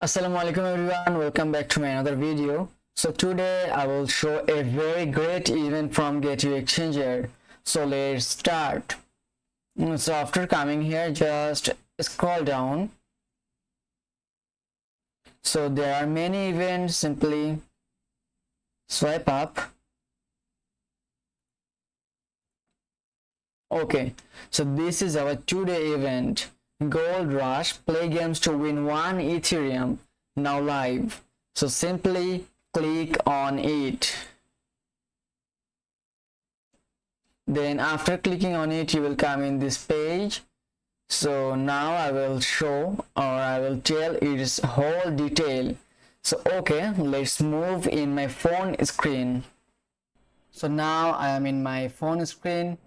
Assalamu alaikum everyone, welcome back to my another video. So today I will show a very great event from Gateio exchanger. So let's start. So after coming here, just scroll down. So there are many events, simply swipe up. Okay, so this is our today event. Gold Rush, play games to win 1 Ethereum, now live. So simply click on it. Then after clicking on it, you will come in this page. So now I will show, or I will tell its whole detail. So okay, let's move in my phone screen. So now I am in my phone screen.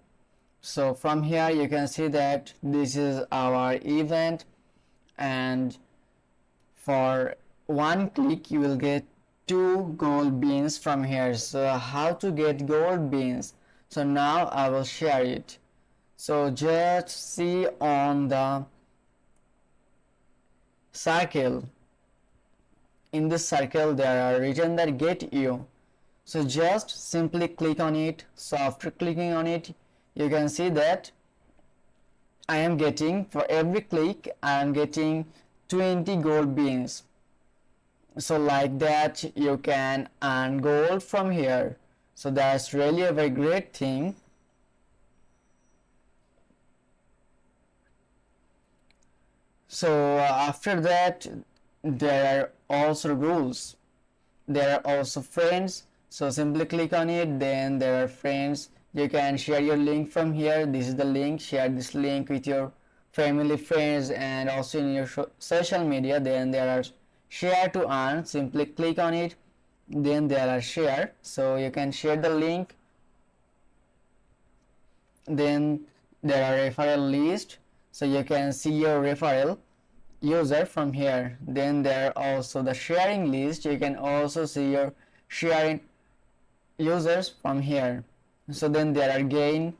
So from here you can see that this is our event, and for one click you will get 2 gold beans from here. So how to get gold beans? So now I will share it. So just see on the circle. In this circle there are written that Gateio. So just simply click on it. So after clicking on it, you can see that I am getting, for every click I am getting 20 gold beans. So like that you can earn gold from here. So that's really a very great thing. So after that there are also rules, there are also friends. So simply click on it, then there are friends. You can share your link from here. This is the link. Share this link with your family, friends, and also in your social media. Then there are share to earn. Simply click on it, then there are share. So you can share the link. Then there are referral list. So you can see your referral user from here. Then there are also the sharing list. You can also see your sharing users from here. So then there are gain.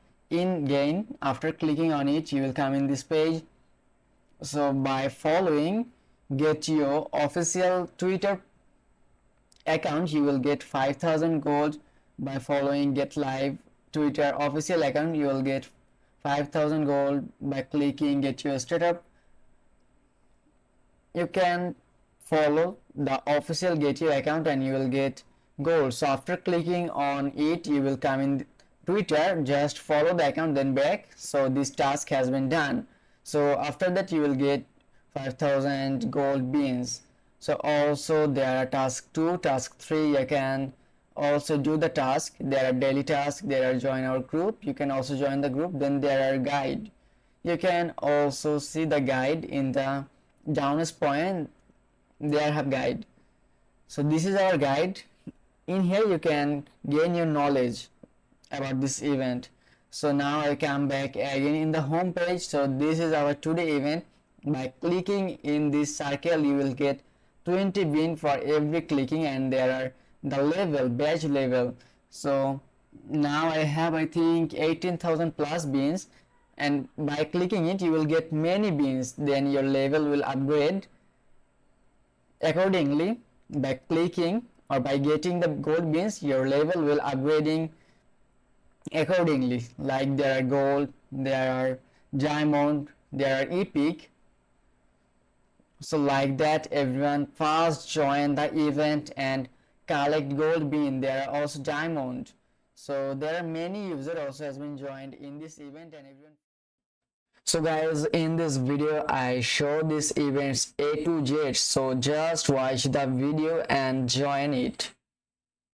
After clicking on it, you will come in this page. So by following Gateio official Twitter account, you will get 5,000 gold. By following Get Live Twitter official account, you will get 5,000 gold. By clicking Gateio startup, you can follow the official Gateio account and you will get gold. So after clicking on it, you will come in Twitter, just follow the account, then back. So this task has been done. So after that you will get 5,000 gold beans. So also there are task 2, task 3. You can also do the task. There are daily tasks, there are join our group. You can also join the group. Then there are guide. You can also see the guide in the downest point. There have guide. So this is our guide. In here you can gain your knowledge about this event. So now I come back again in the home page. So this is our today event. By clicking in this circle, you will get 20 bean for every clicking, and there are the level, badge level. So now I have, I think, 18,000 plus beans, and by clicking it you will get many beans. Then your level will upgrade accordingly. By clicking or by getting the gold beans, your level will upgrading accordingly. Like there are gold, there are diamond, there are epic. So like that, everyone first join the event and collect gold bean. There are also diamond. So there are many users also has been joined in this event, and everyone. So guys, in this video I show this events A to Z. So just watch the video and join it.